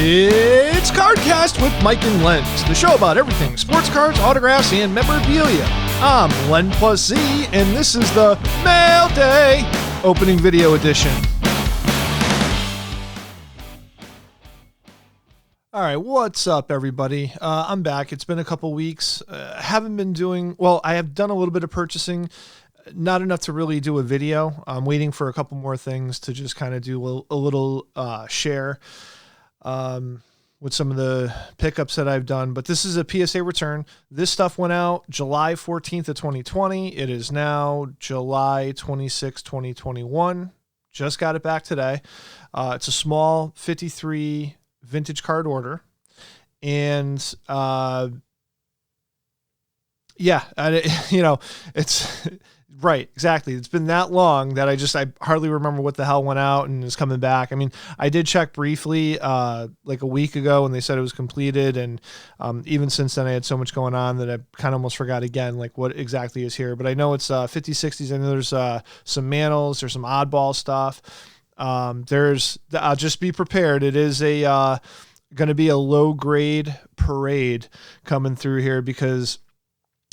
It's CardKast with Mike and Lenz, the show about everything sports cards, autographs, and memorabilia. I'm Len plus Z, and this is the Mailday opening video edition. All right, what's up, everybody? I'm back. It's been a couple weeks. Haven't been doing, well, I have done a little bit of purchasing, not enough to really do a video. I'm waiting for a couple more things to just kind of do a little share with some of the pickups that I've done. But this is a PSA return. This stuff went out July 14th of 2020. It is now July 26, 2021. Just got it back today. It's a small 53 vintage card order. And it's right. Exactly. It's been that long that I hardly remember what the hell went out and is coming back. I mean, I did check briefly like a week ago when they said it was completed. And even since then I had so much going on that I kind of almost forgot again, like what exactly is here, but I know it's 50s, 60s. I know there's some Mantles, there's some oddball stuff. I'll just be prepared. It is going to be a low grade parade coming through here because,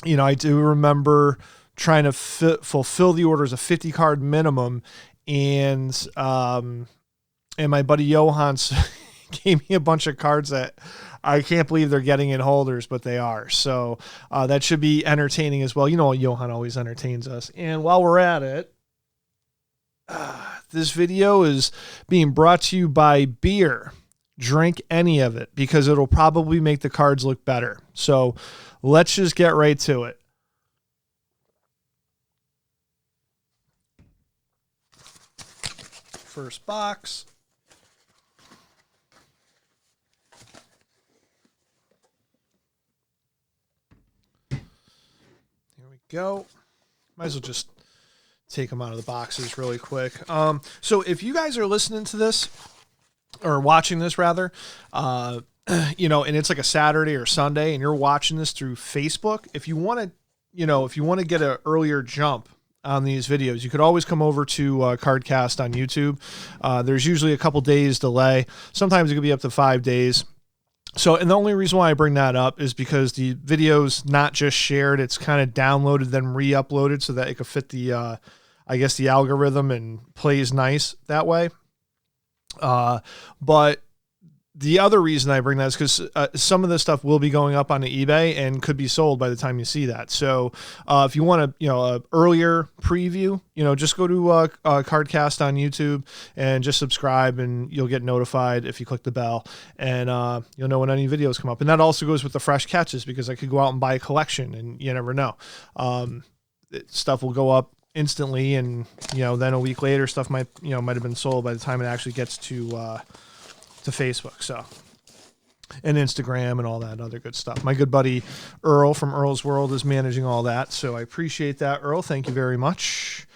you know, I do remember trying to fulfill the order as a 50 card minimum. And my buddy Johan gave me a bunch of cards that I can't believe they're getting in holders, but they are. So that should be entertaining as well. You know, Johan always entertains us. And while we're at it, this video is being brought to you by beer. Drink any of it because it'll probably make the cards look better. So let's just get right to it. First box. Here we go. Might as well just take them out of the boxes really quick. So if you guys are listening to this or watching this rather, you know, and it's like a Saturday or Sunday and you're watching this through Facebook, if you want to get an earlier jump on these videos, you could always come over to CardKast on YouTube. There's usually a couple days delay. Sometimes it could be up to 5 days. So, and the only reason why I bring that up is because the video's not just shared, it's kind of downloaded, then re-uploaded so that it could fit the, I guess the algorithm and plays nice that way. But the other reason I bring that is because some of this stuff will be going up on the eBay and could be sold by the time you see that. So if you want a earlier preview, just go to CardKast on YouTube and just subscribe, and you'll get notified if you click the bell, and you'll know when any videos come up. And that also goes with the fresh catches because I could go out and buy a collection, and you never know. Stuff will go up instantly, and then a week later stuff might have been sold by the time it actually gets to Facebook, so, and Instagram and all that other good stuff. My good buddy Earl from Earl's World is managing all that, so I appreciate that, Earl. Thank you very much.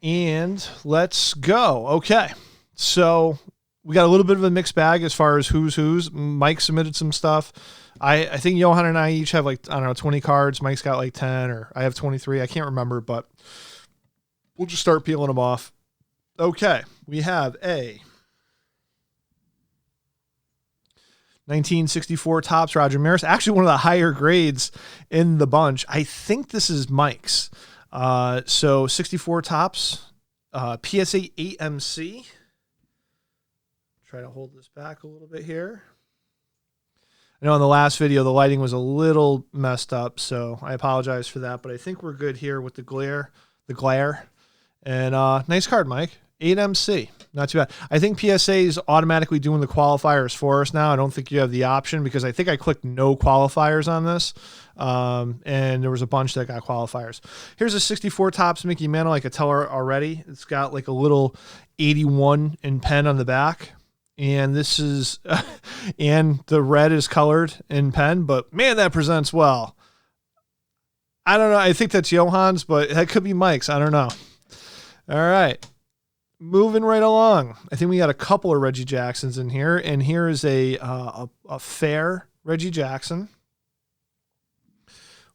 And let's go. Okay, so we got a little bit of a mixed bag as far as who's. Mike submitted some stuff. I think Johan and I each have 20 cards. Mike's got 10, or I have 23. I can't remember, but we'll just start peeling them off. Okay, we have a 1964 Topps Roger Maris, actually one of the higher grades in the bunch. I think this is Mike's. So 64 Topps, PSA 8MC. Try to hold this back a little bit here. I know in the last video the lighting was a little messed up, so I apologize for that, but I think we're good here with the glare. And nice card, Mike. 8MC, not too bad. I think PSA is automatically doing the qualifiers for us now. I don't think you have the option because I think I clicked no qualifiers on this, and there was a bunch that got qualifiers. Here's a 64 Topps Mickey Mantle. I could tell already. It's got a little 81 in pen on the back, and this is, and the red is colored in pen, but man, that presents well. I don't know. I think that's Johan's, but that could be Mike's. I don't know. All right. Moving right along. I think we got a couple of Reggie Jacksons in here, and here is a fair Reggie Jackson.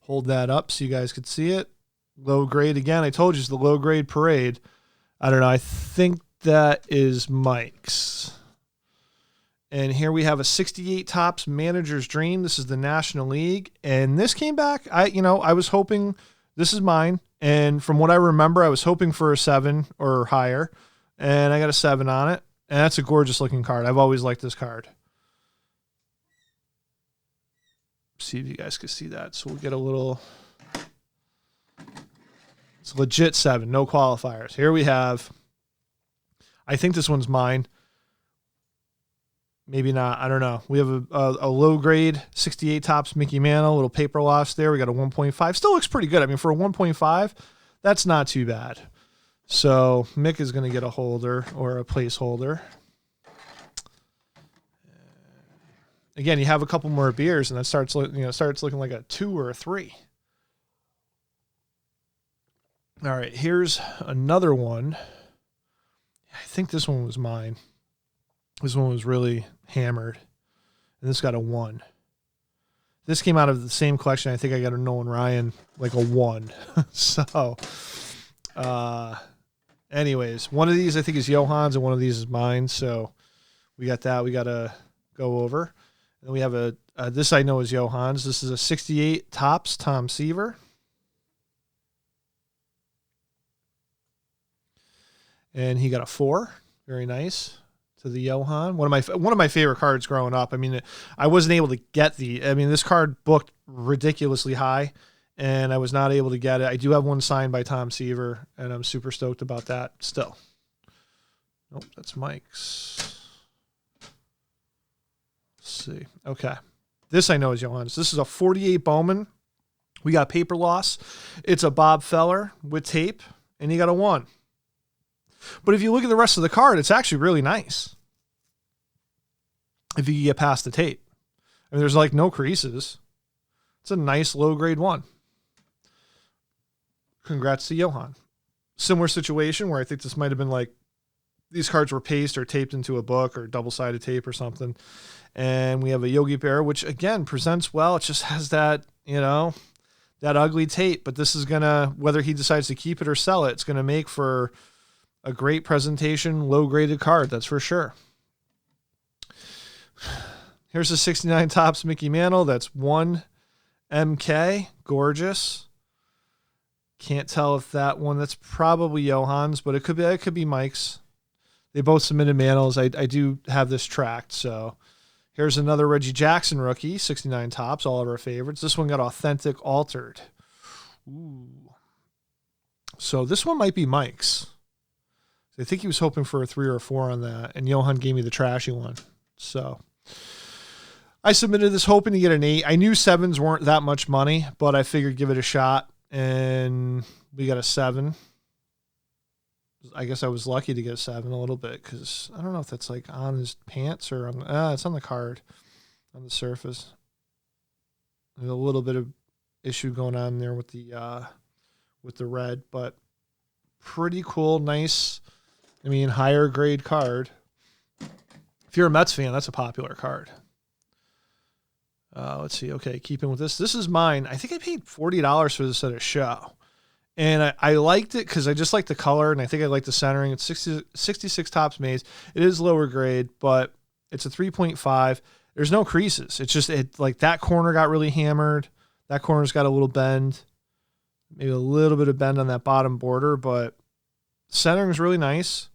Hold that up so you guys could see it. Low grade again. I told you it's the low grade parade. I don't know. I think that is Mike's. And here we have a 68 Topps Manager's Dream. This is the National League. And this came back. I was hoping, this is mine. And from what I remember, I was hoping for a 7 or higher. And I got a 7 on it. And that's a gorgeous looking card. I've always liked this card. See if you guys can see that. So we'll get a little, it's a legit 7, no qualifiers. Here we have, I think this one's mine. Maybe not. I don't know. We have a low grade 68 Topps Mickey Mantle, little paper loss there. We got a 1.5. Still looks pretty good. I mean, for a 1.5, that's not too bad. So Mick is going to get a holder or a placeholder. Again, you have a couple more beers, and that starts looking like a 2 or a 3. All right, here's another one. I think this one was mine. This one was really hammered, and this got a 1. This came out of the same collection. I think I got a Nolan Ryan, like a 1. So, anyways, one of these I think is Johan's, and one of these is mine. So we got that. We got to go over. And we have this I know is Johan's. This is a 68 Topps Tom Seaver. And he got a 4. Very nice. To the Johan, one of my favorite cards growing up. I mean, I wasn't able to get this card booked ridiculously high, and I was not able to get it. I do have one signed by Tom Seaver, and I'm super stoked about that still. Nope, that's Mike's. Let's see. Okay. This I know is Johan's. This is a 48 Bowman. We got paper loss. It's a Bob Feller with tape, and he got a 1. But if you look at the rest of the card, it's actually really nice. If you get past the tape. I mean, there's like no creases. It's a nice low grade 1. Congrats to Johan. Similar situation where I think this might have been like these cards were pasted or taped into a book or double-sided tape or something. And we have a Yogi Berra, which again presents well. It just has that, that ugly tape. But this is going to, whether he decides to keep it or sell it, it's going to make for a great presentation, low-graded card, that's for sure. Here's a 69 Topps Mickey Mantle. That's 1 MK. Gorgeous. Can't tell if that one, that's probably Johan's, but it could be Mike's. They both submitted mantles. I do have this tracked. So here's another Reggie Jackson rookie, 69 Topps, all of our favorites. This one got authentic altered. Ooh. So this one might be Mike's. I think he was hoping for a 3 or a 4 on that, and Johan gave me the trashy one. So I submitted this hoping to get an 8. I knew 7s weren't that much money, but I figured give it a shot, and we got a 7. I guess I was lucky to get a 7 a little bit because I don't know if that's like on his pants or on. It's on the card, on the surface. There's a little bit of issue going on there with the red, but pretty cool, nice. I mean, higher grade card. If you're a Mets fan, that's a popular card. Let's see. Okay, keeping with this. This is mine. I think I paid $40 for this at a show. And I liked it because I just like the color, and I think I like the centering. It's 66 Topps Maze. It is lower grade, but it's a 3.5. There's no creases. It's just like that corner got really hammered. That corner's got a little bend. Maybe a little bit of bend on that bottom border, but centering is really nice.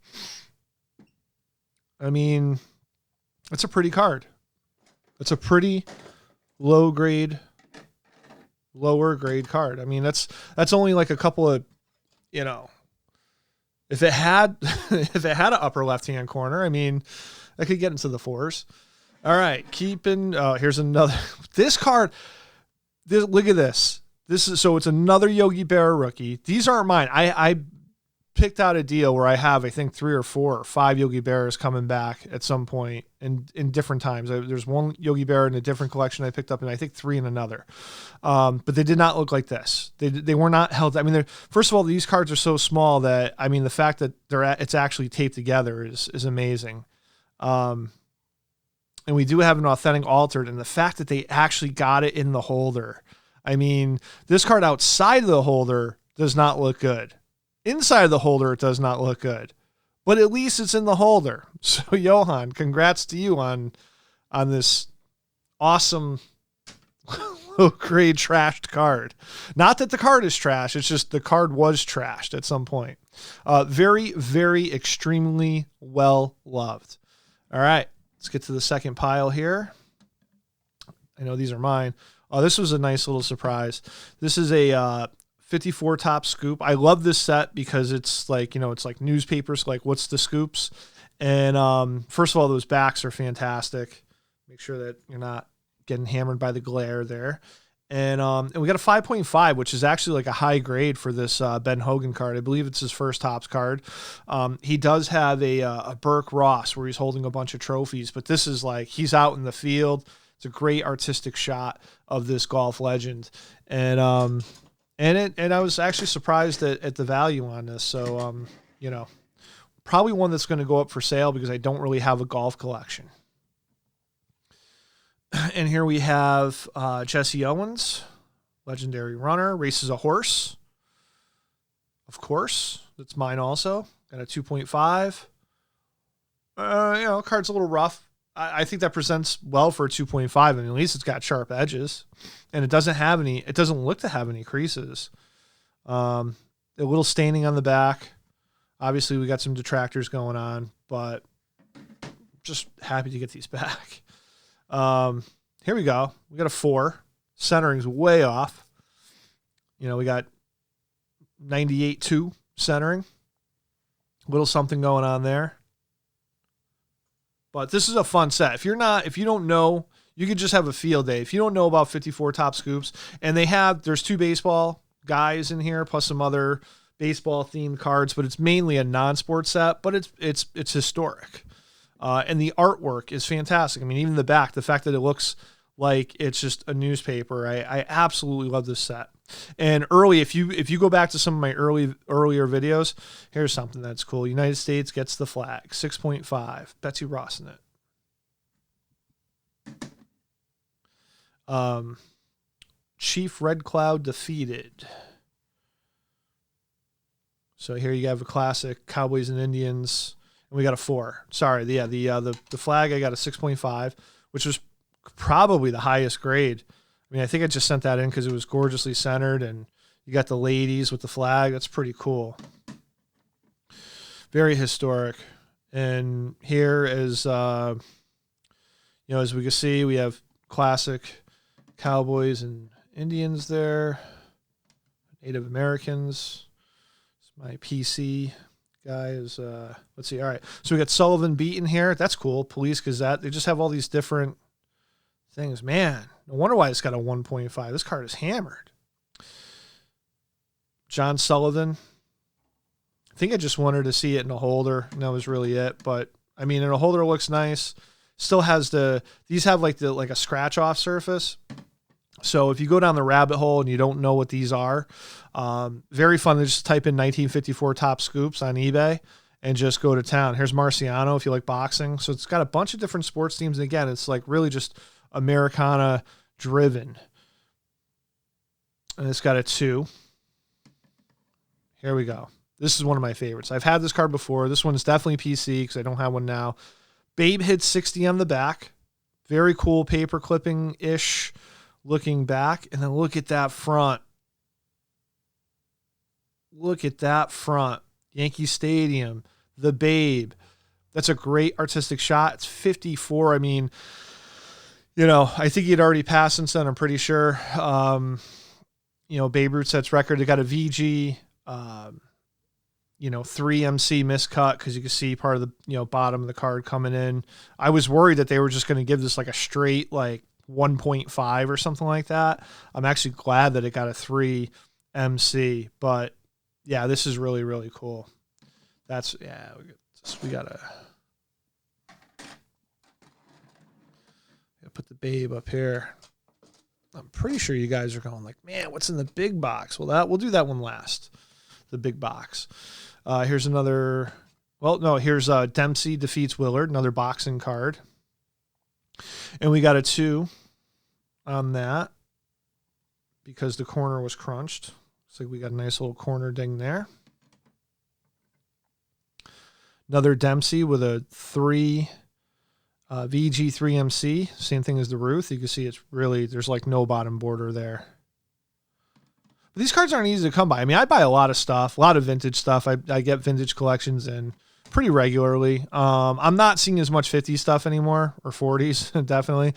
I mean, it's a pretty card. It's a pretty lower grade card. I mean, that's only like a couple of, if it had an upper left-hand corner, I mean, I could get into the 4s. All right, here's another, this card, look at this. So it's another Yogi Berra rookie. These aren't mine. I picked out a deal where I have, I think, 3 or 4 or 5 Yogi Berras coming back at some point in different times. There's one Yogi Berra in a different collection I picked up, and I think 3 in another. But they did not look like this. They were not held. I mean, first of all, these cards are so small that, I mean, the fact that it's actually taped together is amazing. And we do have an authentic altered, and the fact that they actually got it in the holder. I mean, this card outside of the holder does not look good. Inside of the holder, it does not look good. but at least it's in the holder. So Johan, congrats to you on this awesome low grade trashed card. Not that the card is trash. It's just the card was trashed at some point. Very, very extremely well loved. All right, let's get to the second pile here. I know these are mine. Oh, this was a nice little surprise. This is a 54 top scoop. I love this set because it's like, it's like newspapers, like what's the scoops? And first of all, those backs are fantastic. Make sure that you're not getting hammered by the glare there. And we got a 5.5, which is actually like a high grade for this Ben Hogan card. I believe it's his first Topps card. He does have a Burke Ross where he's holding a bunch of trophies, but this is like he's out in the field. It's a great artistic shot of this golf legend. And I was actually surprised at the value on this. So, probably one that's going to go up for sale because I don't really have a golf collection. And here we have Jesse Owens, legendary runner, races a horse. Of course, that's mine also. Got a 2.5. Card's a little rough. I think that presents well for a 2.5. I mean, at least it's got sharp edges, and it doesn't look to have any creases. A little staining on the back. Obviously, we got some detractors going on, but just happy to get these back. Here we go. We got a 4. Centering's way off. We got 98.2 centering. A little something going on there. But this is a fun set. If you don't know, you could just have a field day. If you don't know about 54 top scoops, and there's 2 baseball guys in here, plus some other baseball themed cards, but it's mainly a non-sport set, but it's historic. And the artwork is fantastic. I mean, even the back, the fact that it looks like it's just a newspaper, I absolutely love this set. And if you go back to some of my earlier videos, here's something that's cool. United States gets the flag, 6.5. Betsy Ross in it. Chief Red Cloud defeated. So here you have a classic Cowboys and Indians, and we got a 4. Sorry, the flag I got a 6.5, which was probably the highest grade. I mean, I think I just sent that in because it was gorgeously centered, and you got the ladies with the flag. That's pretty cool. Very historic. And here is, as we can see, we have classic Cowboys and Indians there, Native Americans. My PC guy is, let's see. All right. So we got Sullivan beaten here. That's cool. Police Gazette. They just have all these different things. Man, no wonder why it's got a 1.5. This card is hammered. John Sullivan. I think I just wanted to see it in a holder, and that was really it. But I mean, in a holder, it looks nice. Still has these have like a scratch off surface. So if you go down the rabbit hole and you don't know what these are, very fun to just type in 1954 top scoops on eBay and just go to town. Here's Marciano if you like boxing. So it's got a bunch of different sports teams. And again, it's like really just Americana driven. And it's got a 2. Here we go. This is one of my favorites. I've had this card before. This one's definitely PC because I don't have one now. Babe hits 60 on the back. Very cool paper clipping-ish looking back. And then look at that front. Look at that front. Yankee Stadium. The Babe. That's a great artistic shot. It's 54. I mean, I think he'd already passed since then, I'm pretty sure. Babe Ruth sets record. They got a VG, 3 MC miscut because you can see part of the, bottom of the card coming in. I was worried that they were just going to give this like a straight, 1.5 or something like that. I'm actually glad that it got a 3 MC, but yeah, this is really, really cool. We gotta put the Babe up here. I'm pretty sure you guys are going like, man, what's in the big box? Well, we'll do that one last. The big box. Here's another. Well, no, here's Dempsey defeats Willard, another boxing card. And we got a 2 on that because the corner was crunched. Looks like we got a nice little corner ding there. Another Dempsey with a 3 VG3MC. Same thing as the Ruth. You can see it's really, there's like no bottom border there. But these cards aren't easy to come by. I mean, I buy a lot of stuff, a lot of vintage stuff. I get vintage collections in pretty regularly. I'm not seeing as much 50s stuff anymore, or 40s, definitely.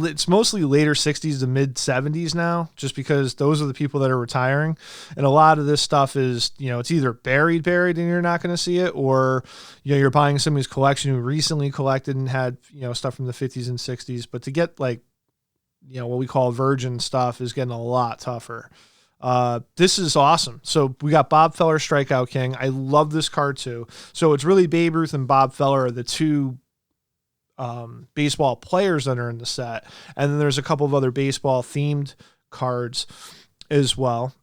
It's mostly later 60s to mid 70s now, just because those are the people that are retiring. And a lot of this stuff is, it's either buried and you're not going to see it, or, you're buying somebody's collection who recently collected and had, stuff from the 50s and 60s. But to get like, what we call virgin stuff is getting a lot tougher. This is awesome. So we got Bob Feller Strikeout King. I love this card too. So it's really Babe Ruth and Bob Feller are the two baseball players that are in the set. And then there's a couple of other baseball themed cards as well.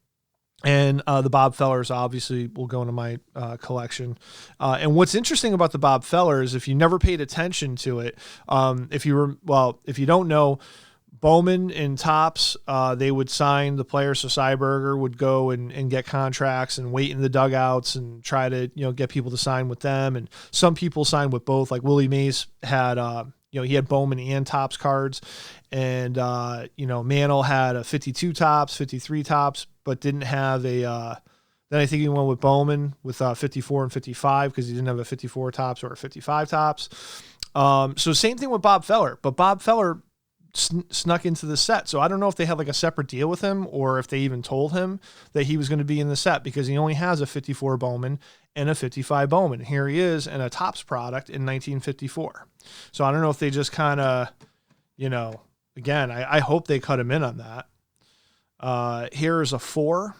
And the Bob Fellers obviously will go into my collection. And what's interesting about the Bob Feller is, if you never paid attention to it, if you don't know, Bowman and Topps, they would sign the players. So Cyberger would go and get contracts and wait in the dugouts and try to, get people to sign with them. And some people signed with both. Like Willie Mays had, he had Bowman and Topps cards. And, Mantle had a 52 Topps, 53 Topps, but didn't have a, then I think he went with Bowman with 54 and 55 because he didn't have a 54 Topps or a 55 Topps. So same thing with Bob Feller, but Bob Feller snuck into the set. So I don't know if they had like a separate deal with him, or if they even told him that he was going to be in the set, because he only has a 54 Bowman and a 55 Bowman. Here he is in a Topps product in 1954. So I don't know if they just kind of, again, I hope they cut him in on that. Here is a 4,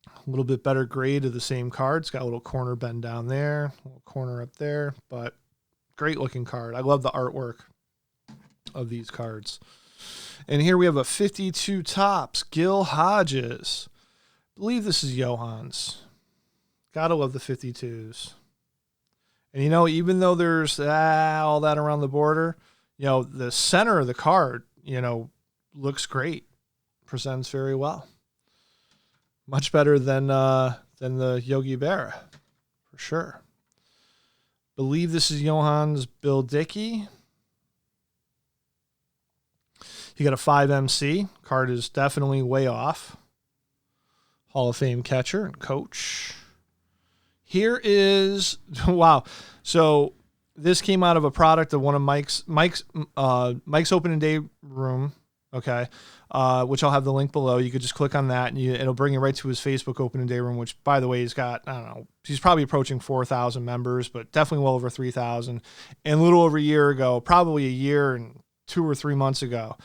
a little bit better grade of the same card. It's got a little corner bend down there, a little corner up there, but great looking card. I love the artwork of these cards. And here we have a 52 Topps Gil Hodges. I believe this is Johann's. Gotta love the 52s. And even though there's all that around the border, the center of the card, looks great. Presents very well. Much better than the Yogi Berra, for sure. Believe this is Johann's Bill Dickey. You got a 5MC. Card is definitely way off. Hall of Fame catcher and coach. Here is, wow. So this came out of a product of one of Mike's opening day room. Okay. Which I'll have the link below. You could just click on that and it'll bring you right to his Facebook opening day room, which, by the way, he's got, I don't know, he's probably approaching 4,000 members, but definitely well over 3,000. And a little over a year ago, probably a year and 2 or 3 months ago,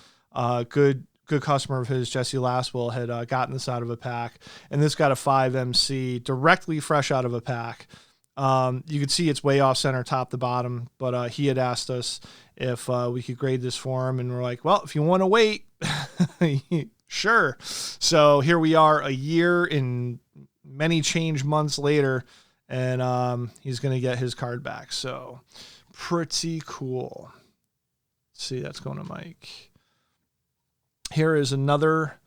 good customer of his, Jesse Lastwell, had gotten this out of a pack, and this got a 5MC directly fresh out of a pack. You could see it's way off center, top to bottom, but he had asked us if we could grade this for him, and we're like, well, if you want to wait, sure. So here we are, a year and many change months later, and he's going to get his card back. So pretty cool. Let's see, that's going to Mike. Here is another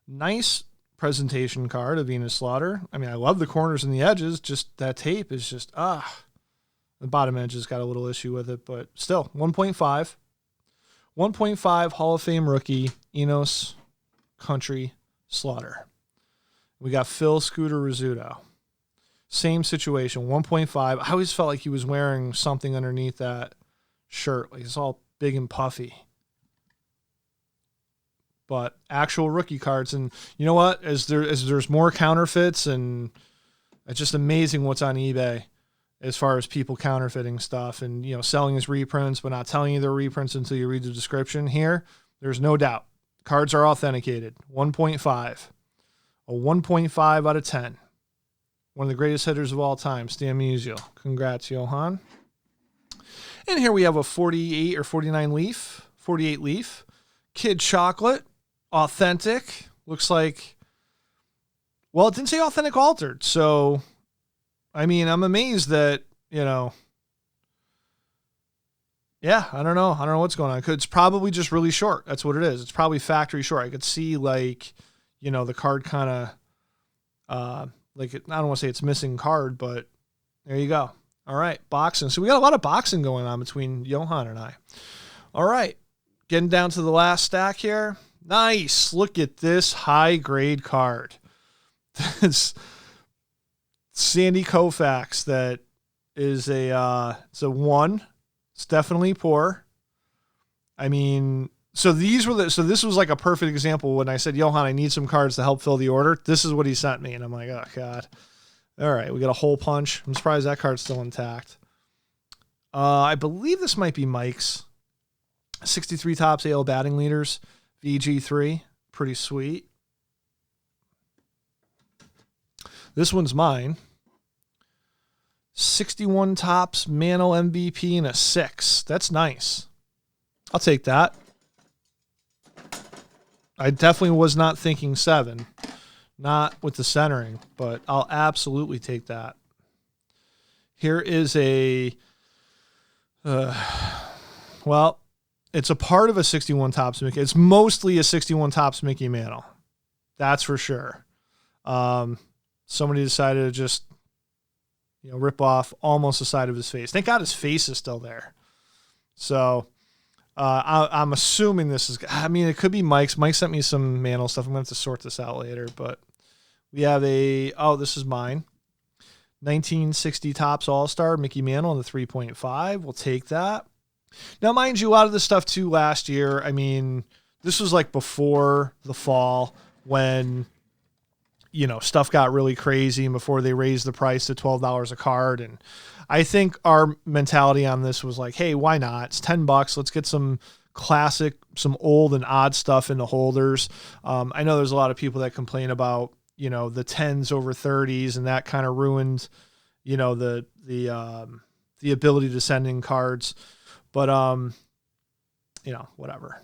nice presentation card of Venus Slaughter. I mean, I love the corners and the edges. Just that tape is just, the bottom edge has got a little issue with it, but still 1.5. 1.5 Hall of Fame rookie, Enos Country Slaughter. We got Phil Scooter Rizzuto. Same situation, 1.5. I always felt like he was wearing something underneath that shirt. Like it's all big and puffy. But actual rookie cards, and you know what? As there's more counterfeits, and it's just amazing what's on eBay as far as people counterfeiting stuff and selling as reprints, but not telling you they're reprints until you read the description. Here, there's no doubt cards are authenticated. 1.5, a 1.5 out of 10. One of the greatest hitters of all time, Stan Musial. Congrats, Johan. And here we have a 48 or 49 leaf, 48 leaf, Kid Chocolate. Authentic. Looks like, well, it didn't say authentic altered. So, I mean, I'm amazed that, yeah, I don't know. I don't know what's going on. It's probably just really short. That's what it is. It's probably factory short. I could see like, the card kind of, I don't want to say it's missing card, but there you go. All right, boxing. So we got a lot of boxing going on between Johan and I. All right, getting down to the last stack here. Nice. Look at this high-grade card. This Sandy Koufax that is it's a 1. It's definitely poor. I mean, so this was like a perfect example when I said, Johan, I need some cards to help fill the order. This is what he sent me. And I'm like, oh, God. All right, we got a hole punch. I'm surprised that card's still intact. I believe this might be Mike's. 63 tops AL batting leaders, VG3. Pretty sweet. This one's mine. 61 tops Mantle MVP and a 6. That's nice. I'll take that. I definitely was not thinking 7. Not with the centering, but I'll absolutely take that. Here is a, well, it's a part of a 61 tops Mickey. It's mostly a 61 tops Mickey Mantle. That's for sure. Somebody decided to just, rip off almost the side of his face. Thank God his face is still there. So I'm assuming this is, it could be Mike's. Mike sent me some Mantle stuff. I'm going to have to sort this out later, but we have this is mine. 1960 tops All-Star Mickey Mantle on the 3.5. We'll take that. Now, mind you, a lot of this stuff too last year, this was like before the fall when, stuff got really crazy and before they raised the price to $12 a card. And I think our mentality on this was like, hey, why not? It's $10. Let's get some classic, some old and odd stuff in the holders. I know there's a lot of people that complain about, the 10s over 30s, and that kind of ruined, the ability to send in cards. But, whatever.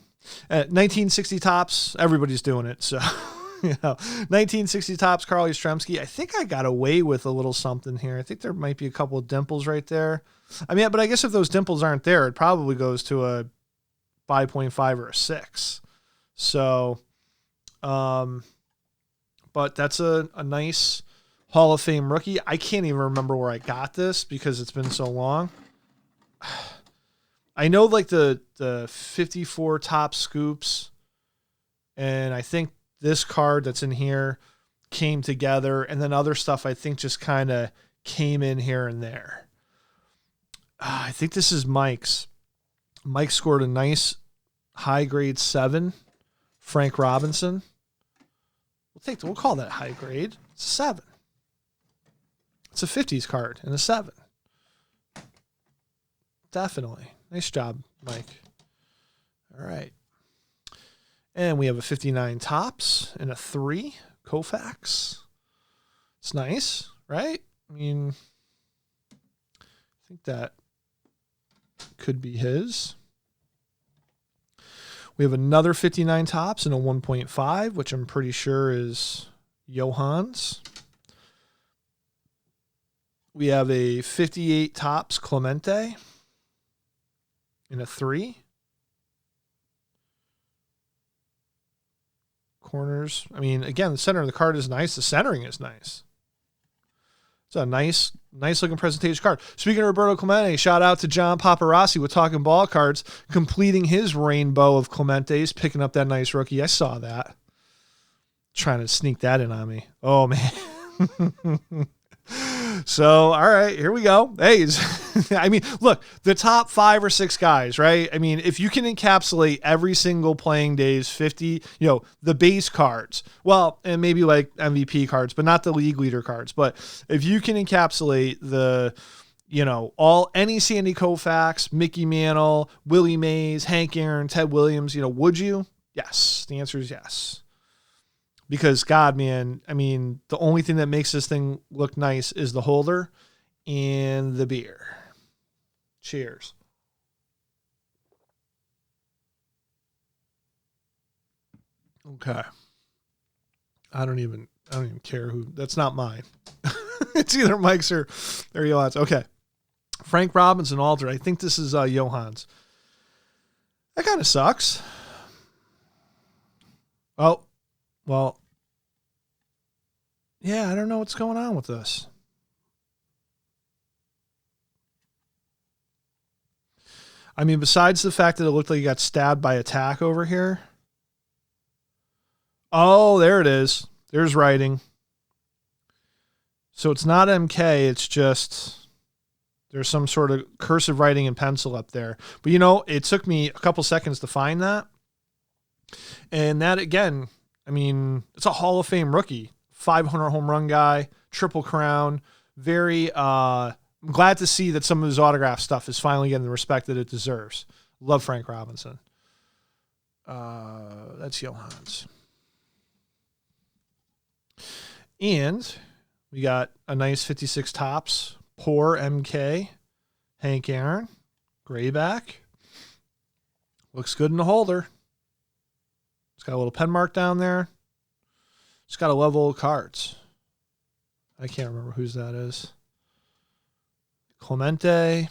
At 1960 tops, everybody's doing it. So, 1960 tops, Carl Yastrzemski. I think I got away with a little something here. I think there might be a couple of dimples right there. But I guess if those dimples aren't there, it probably goes to a 5.5 or a 6. So, but that's a nice Hall of Fame rookie. I can't even remember where I got this because it's been so long. I know like the 54 top scoops, and I think this card that's in here came together, and then other stuff I think just kind of came in here and there. I think this is Mike's. Mike scored a nice high grade 7. Frank Robinson. We'll call that high grade. It's a 7. It's a 50s card and a 7. Definitely. Nice job, Mike. All right. And we have a 59 tops and a 3 Koufax. It's nice, right? I think that could be his. We have another 59 tops and a 1.5, which I'm pretty sure is Johan's. We have a 58 tops Clemente in a 3. Corners. Again, the center of the card is nice. The centering is nice. It's a nice looking presentation card. Speaking of Roberto Clemente, shout out to John Paparazzi with Talking Ball Cards, completing his rainbow of Clementes, picking up that nice rookie. I saw that. Trying to sneak that in on me. Oh, man. So, all right, here we go. Hey, look, the top 5 or 6 guys, right? If you can encapsulate every single playing day's 50, the base cards, well, and maybe like MVP cards, but not the league leader cards. But if you can encapsulate the, any Sandy Koufax, Mickey Mantle, Willie Mays, Hank Aaron, Ted Williams, would you? Yes. The answer is yes. Because, God, man, the only thing that makes this thing look nice is the holder and the beer. Cheers. Okay. I don't even care who. That's not mine. It's either Mike's or Johan's. Okay. Frank Robinson altered. I think this is Johan's. That kind of sucks. Oh, well. Yeah, I don't know what's going on with this. I mean, besides the fact that it looked like he got stabbed by a tack over here. Oh, there it is. There's writing. So it's not MK. It's just there's some sort of cursive writing in pencil up there. But, it took me a couple seconds to find that. And that, again, I mean, it's a Hall of Fame rookie. 500 home run guy, triple crown. Very I'm glad to see that some of his autograph stuff is finally getting the respect that it deserves. Love Frank Robinson. That's Johans. And we got a nice 56 tops. Poor MK. Hank Aaron. Grayback. Looks good in the holder. It's got a little pen mark down there. It's got a level of cards. I can't remember whose that is. Clemente.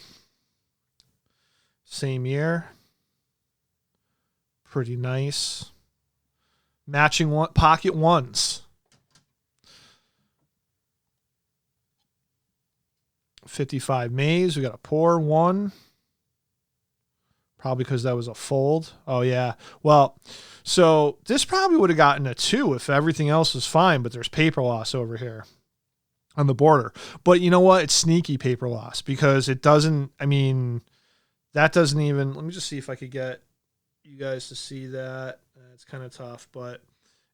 Same year. Pretty nice. Matching pocket ones. 55 Mays. We got a poor one. Probably because that was a fold. Oh, yeah. Well, so this probably would have gotten a 2 if everything else was fine, but there's paper loss over here on the border. But you know what? It's sneaky paper loss because it doesn't, I mean, that doesn't even, let me just see if I could get you guys to see that. It's kind of tough, but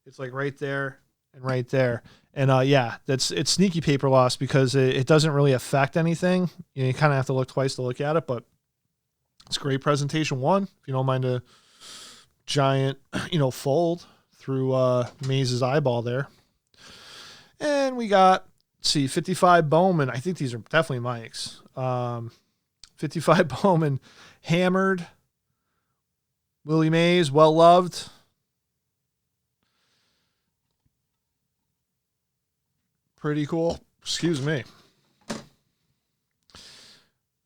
it's like right there and right there. And yeah, it's sneaky paper loss because it doesn't really affect anything. You kind of have to look twice to look at it, but it's great presentation one. If you don't mind a giant, fold through Maze's eyeball there. And we got, let's see, 55 Bowman. I think these are definitely Mike's. 55 Bowman, hammered. Willie Mays, well loved. Pretty cool. Excuse me.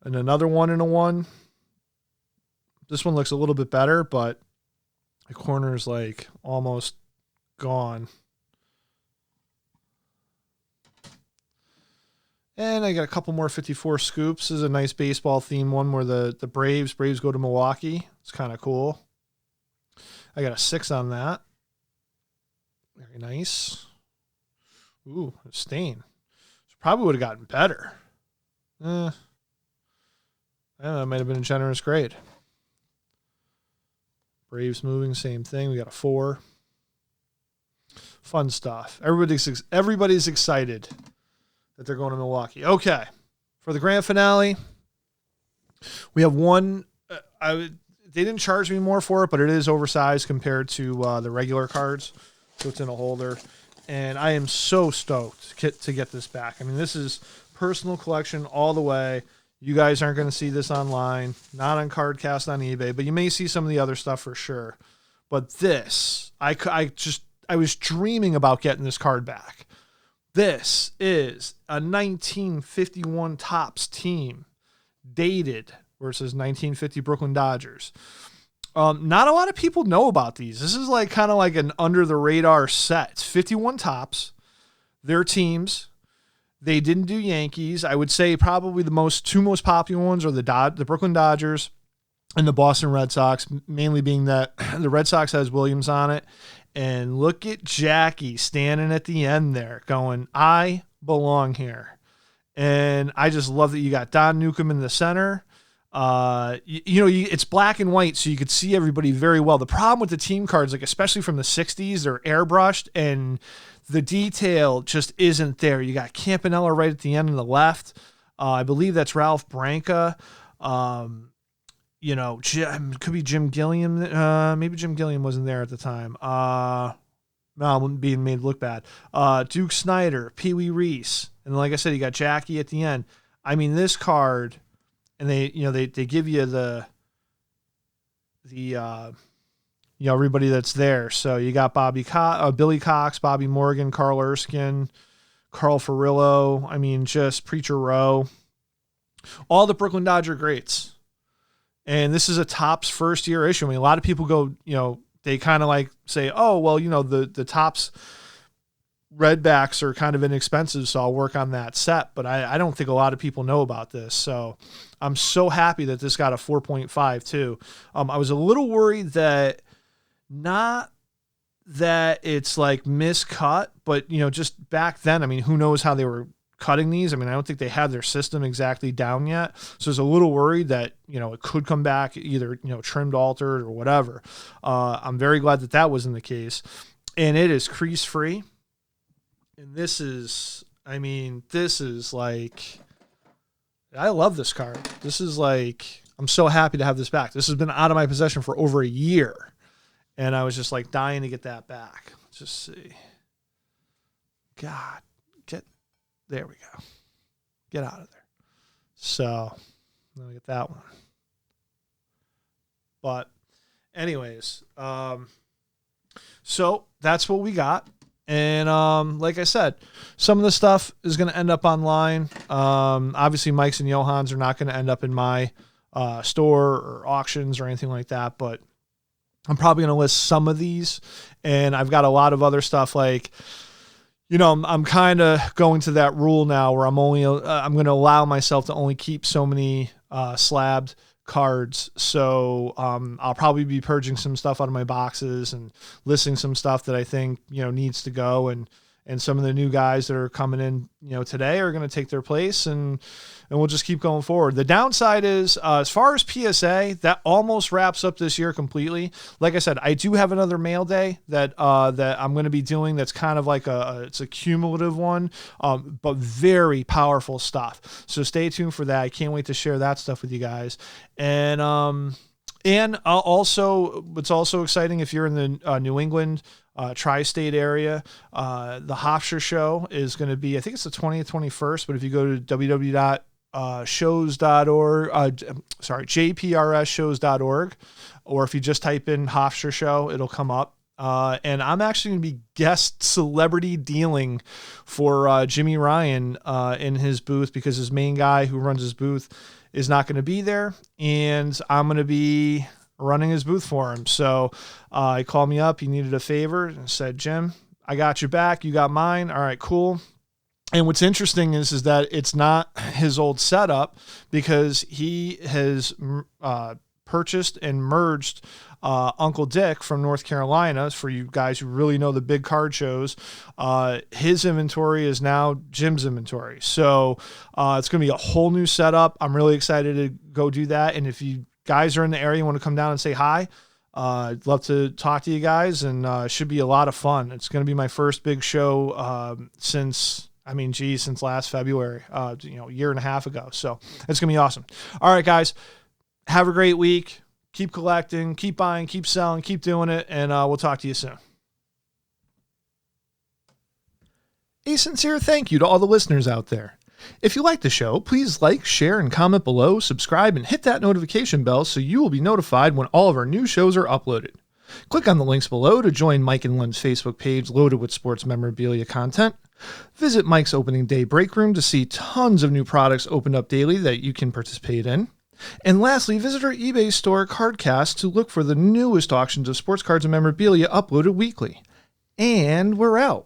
And another 1 and a 1. This one looks a little bit better, but the corner is like almost gone. And I got a couple more 54 scoops. This is a nice baseball theme one where the Braves go to Milwaukee. It's kind of cool. I got a 6 on that. Very nice. Ooh, a stain. So probably would have gotten better. I don't know, it might have been a generous grade. Braves moving, same thing. We got a 4. Fun stuff. Everybody's excited that they're going to Milwaukee. Okay, for the grand finale, we have one. They didn't charge me more for it, but it is oversized compared to the regular cards, so it's in a holder. And I am so stoked to get this back. I mean, this is personal collection all the way. You guys aren't going to see this online, not on CardKast on eBay, but you may see some of the other stuff for sure. But this, I was dreaming about getting this card back. This is a 1951 Topps team, dated, where it says 1950 Brooklyn Dodgers. Not a lot of people know about these. This is like kind of like an under the radar set. It's 51 Topps. Their teams. They didn't do Yankees. I would say probably the two most popular ones are the Brooklyn Dodgers and the Boston Red Sox, mainly being that the Red Sox has Williams on it. And look at Jackie standing at the end there going, I belong here. And I just love that you got Don Newcomb in the center. It's black and white, so you could see everybody very well. The problem with the team cards, like especially from the 60s, they're airbrushed and the detail just isn't there. You got Campanella right at the end on the left. I believe that's Ralph Branca. Could be Jim Gilliam. Maybe Jim Gilliam wasn't there at the time. No, being made look bad. Duke Snyder, Pee Wee Reese. And like I said, you got Jackie at the end. I mean, this card, and they give you the everybody that's there. So you got Billy Cox, Bobby Morgan, Carl Erskine, Carl Furillo. I mean, just Preacher Rowe. All the Brooklyn Dodger greats. And this is a Topps first year issue. I mean, a lot of people go, they kind of like say, oh, well, the Topps redbacks are kind of inexpensive, so I'll work on that set, but I don't think a lot of people know about this. So I'm so happy that this got a 4.5 too. I was a little worried that not that it's like miscut, but just back then, I mean, who knows how they were cutting these. I mean, I don't think they had their system exactly down yet. So I was a little worried that, it could come back either, trimmed, altered or whatever. I'm very glad that that wasn't the case. And it is crease free. And this is like, I love this card. This is like, I'm so happy to have this back. This has been out of my possession for over a year. And I was just like dying to get that back. Let's just see. God, there we go. Get out of there. So let me get that one. But anyways, so that's what we got. And like I said, some of the stuff is going to end up online. Obviously, Mike's and Johan's are not going to end up in my store or auctions or anything like that. But I'm probably going to list some of these. And I've got a lot of other stuff like, I'm kind of going to that rule now where I'm going to allow myself to only keep so many slabbed cards. So I'll probably be purging some stuff out of my boxes and listing some stuff that I think, needs to go. And some of the new guys that are coming in, today are going to take their place and we'll just keep going forward. The downside is, as far as PSA, that almost wraps up this year completely. Like I said, I do have another Mailday that I'm going to be doing. That's kind of like it's a cumulative one, but very powerful stuff. So stay tuned for that. I can't wait to share that stuff with you guys. And also, what's also exciting if you're in the New England tri-state area, the Hofstra show is going to be, I think it's the 20th, 21st, but if you go to jprshows.org, or if you just type in Hofstra show, it'll come up. And I'm actually going to be guest celebrity dealing for Jimmy Ryan in his booth, because his main guy who runs his booth is not going to be there, and I'm going to be running his booth for him. So he called me up. He needed a favor and said, Jim, I got your back. You got mine. All right, cool. And what's interesting is that it's not his old setup, because he has purchased and merged Uncle Dick from North Carolina. For you guys who really know the big card shows, his inventory is now Jim's inventory. So it's going to be a whole new setup. I'm really excited to go do that. And if you guys are in the area and want to come down and say hi, I'd love to talk to you guys, and it should be a lot of fun. It's going to be my first big show since last February, a year and a half ago. So it's going to be awesome. All right, guys, have a great week. Keep collecting, keep buying, keep selling, keep doing it, and we'll talk to you soon. A sincere thank you to all the listeners out there. If you like the show, please like, share, and comment below, subscribe, and hit that notification bell so you will be notified when all of our new shows are uploaded. Click on the links below to join Mike and Lynn's Facebook page loaded with sports memorabilia content. Visit Mike's opening day break room to see tons of new products opened up daily that you can participate in. And lastly, visit our eBay store, CardKast, to look for the newest auctions of sports cards and memorabilia uploaded weekly. And we're out.